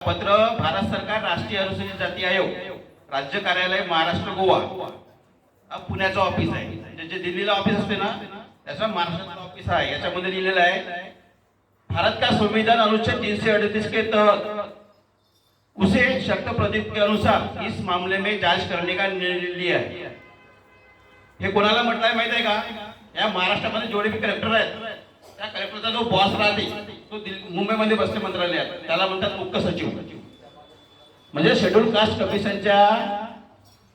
पत्र भारत सरकार राष्ट्रीय अनुसूचित जाती आयोग राज्य कार्यालय महाराष्ट्र गोवा पुण्याचं ऑफिस आहे. म्हणजे जे दिल्लीला ऑफिस असते ना त्याचं महाराष्ट्राचं ऑफिस आहे. याच्यामध्ये लिहिलेलं आहे भारत का संविधान अनुच्छेद 338 के तहत उसे शर्त प्रदीप के अनुसार इस मामले में जांच करने का निर्णय लिया है. हे कोणाला म्हटलंय माहित आहे का? या महाराष्ट्रामध्ये जेवढे बी कलेक्टर आहेत त्या कलेक्टरचा जो बॉस राहते तो मुंबईमध्ये बसते मंत्रालयात, त्याला म्हणतात मुख्य सचिव. म्हणजे शेड्यूल कास्ट कमिशनच्या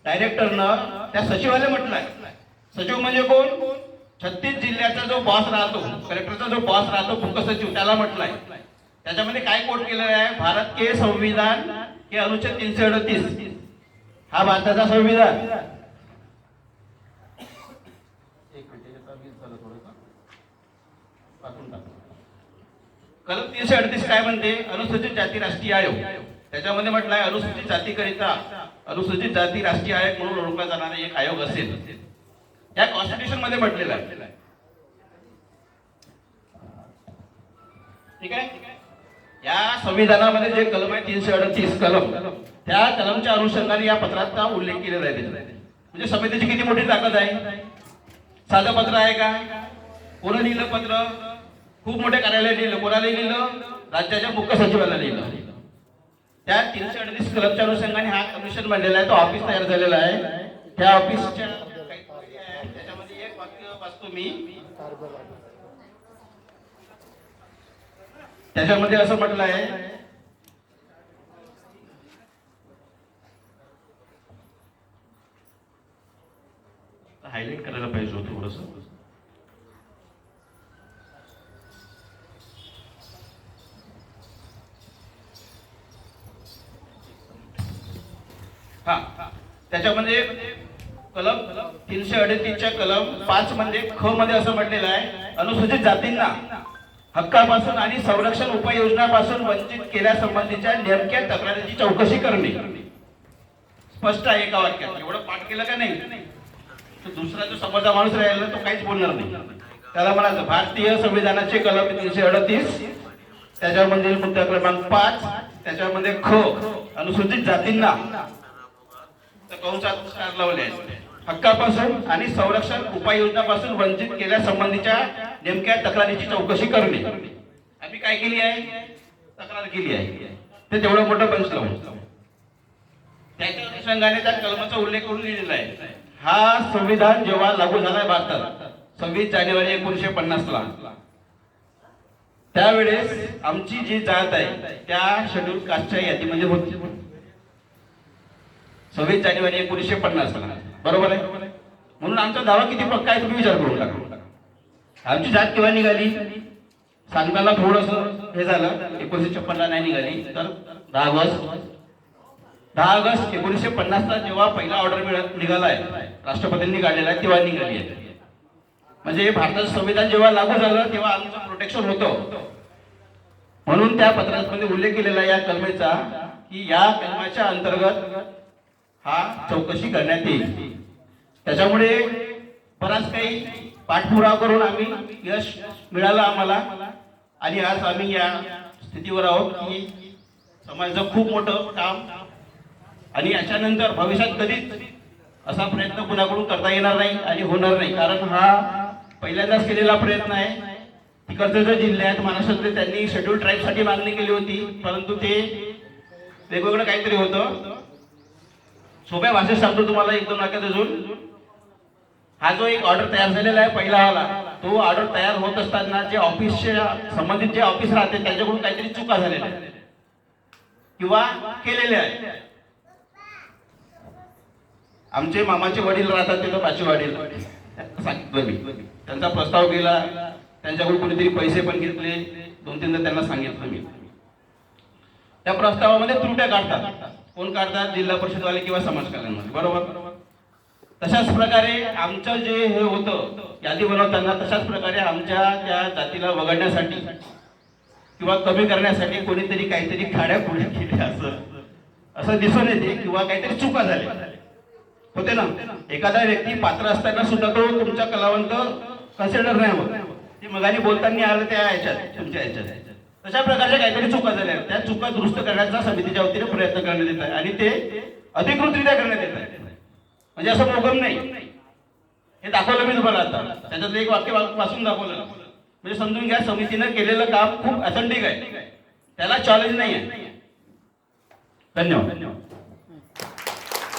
डायरेक्टरनं त्या सचिवाला म्हटलंय. सचिव म्हणजे कोण? 36 जिल्ह्याचा जो बॉस राहतो, कलेक्टरचा जो बॉस राहतो मुख्य सचिव, त्याला म्हटलंय. त्याच्यामध्ये काय कोट केलेलं आहे? भारत के संविधान के अनुच्छेद 338 हा भारताचा संविधान. कलम 338 काय म्हणते? अनुसूचित जाती राष्ट्रीय आयोग. त्याच्यामध्ये म्हटलंय अनुसूचित जातीकरिता अनुसूचित जाती राष्ट्रीय आयोग म्हणून ओळखला जाणारा एक आयोग असेल. या कॉन्स्टिट्यूशन मध्ये म्हटलेलं आहे. ठीक आहे. या संविधानामध्ये जे कलम आहे 338 कलम, त्या कलमच्या अनुषंगाने या पत्राचा उल्लेख केलेला आहे. म्हणजे समितीची किती मोठी ताकद आहे. साधं पत्र आहे का? कोण लिहिलं पत्र? खूप मोठे कार्यालय लिहिलं. कोणाला लिहिलं? राज्याच्या मुख्य सचिवाला लिहिलं. त्या 338 कलमच्या अनुषंगाने हा कमिशन बनलेला आहे. तो ऑफिस तयार झालेला आहे. त्या ऑफिसच्या त्याच्यामध्ये एक वाक्य वाचतो मी. त्याच्यामध्ये असं म्हटलं आहे, हायलाइट करायला पाहिजे होतं थोडंसं. हा, त्याच्यामध्ये कलम 338च्या कलम 5 मध्ये ख मध्ये असं म्हटलेलं आहे अनुसूचित जातींना हक्कापासून आणि संरक्षण उपाययोजनापासून वंचित केल्यासंबंधीच्या नेमक्या तक्रारीची चौकशी करणे. स्पष्ट आहे एका वाक्यात. एवढं पाठ केलं का नाही तर दुसरा जो समोरचा माणूस राहिला तो काहीच बोलणार नाही. त्याला म्हणायचं भारतीय संविधानाचे कलम 338 त्याच्यामध्ये मुद्दा क्रमांक 5 त्याच्यामध्ये ख अनुसूचित जातींना कंसात लावले आहेत हक्कापासून आणि संरक्षण उपाययोजनापासून वंचित केल्यासंबंधीच्या नेमक्या तक्रारीची चौकशी करणे. आम्ही काय केली आहे? तक्रार केली आहे. ते तेवढं मोठं पंच लावून त्याच्या अनुषंगाने त्या कलमाचा उल्लेख करून लिहिलेला आहे. हा संविधान जेव्हा लागू झालाय भारतात 26 जानेवारी 1950 ला, त्यावेळेस आमची जी जात आहे त्या शेड्यूल कास्टच्या यादीमध्ये होती. 26 जानेवारी 1950 ला, बरोबर आहे. म्हणून आमचा दावा किती पक्का आहे तुम्ही विचार करून टाका. आमची जात केव्हा निघाली सांगताना थोडस हे झालं. 1956 ला नाही निघाली तर 10 ऑगस्ट 1950 ला जेव्हा पहिला ऑर्डर निघालाय राष्ट्रपतींनी काढलेला आहे तेव्हा निघाली आहे. म्हणजे भारताचं संविधान जेव्हा लागू झालं तेव्हा आमचं प्रोटेक्शन होतं. म्हणून त्या पत्रामध्ये उल्लेख केलेला या कलमेचा की या कलमाच्या अंतर्गत हा चौकशी करण्यात येईल. त्याच्यामुळे बराच काही पाठपुरावा करून आम्ही यश मिळालं आम्हाला. आणि आज आम्ही या स्थितीवर आहोत की समाजाचं खूप मोठं काम आणि याच्यानंतर भविष्यात कधीच असा प्रयत्न कुणाकडून करता येणार नाही आणि होणार नाही. कारण हा पहिल्यांदाच केलेला प्रयत्न आहे. तिकडचे जे जिल्हे आहेत महाराष्ट्रातले त्यांनी शेड्यूल ट्राईबसाठी मागणी केली होती परंतु ते वेगवेगळं काहीतरी होतं. सोप्या भाषेत सांगतो तुम्हाला एक दोन वाक्यात अजून. हा जो एक ऑर्डर तयार झालेला आहे पहिला वाला, तो ऑर्डर तयार होत असताना जे ऑफिसच्या संबंधित जे ऑफिस राहते त्यांच्याकडून काहीतरी चुका झालेल्या आहेत किंवा केलेल्या आहेत. आमचे मामाचे वडील राहतात तिथं पाचवे वडील सांगितलं मी. त्यांचा प्रस्ताव केला. त्यांच्याकडून कोणीतरी पैसे पण घेतले. 2-3दा त्यांना सांगितलं मी. त्या प्रस्तावामध्ये त्रुट्या काढतात. कोण काढतात? जिल्हा परिषदवाले किंवा समाज कल्याणवाले, बरोबर. तशाच प्रकारे आमचं जे हे होतं यादी बनवताना तशाच प्रकारे आमच्या त्या जातीला वगळण्यासाठी किंवा कमी करण्यासाठी कोणीतरी काहीतरी खाड्या पुढे केल्या असं दिसून येते किंवा काहीतरी चुका झाल्या होते ना. एखादा व्यक्ती पात्र असताना सुद्धा तो तुमचा कलावंत कन्सिडर नाही होत. ते मगाने बोलताना आलं त्या ह्याच्यात तुमच्या ह्याच्यात तशा प्रकारच्या काहीतरी चुका झाल्या त्या चुका दुरुस्त करण्याचा समितीच्या वतीने प्रयत्न करण्यात येत आहे आणि ते अधिकृतरित्या करण्यात येत आहे. म्हणजे असं मोगम नाही, हे दाखवलं मी तुम्हाला आता. त्याच्यातलं एक वाक्य वाचून दाखवलं म्हणजे समजून घ्या समितीनं केलेलं काम खूप ऑथेंटिक आहे, त्याला चॅलेंज नाही आहे. धन्यवाद.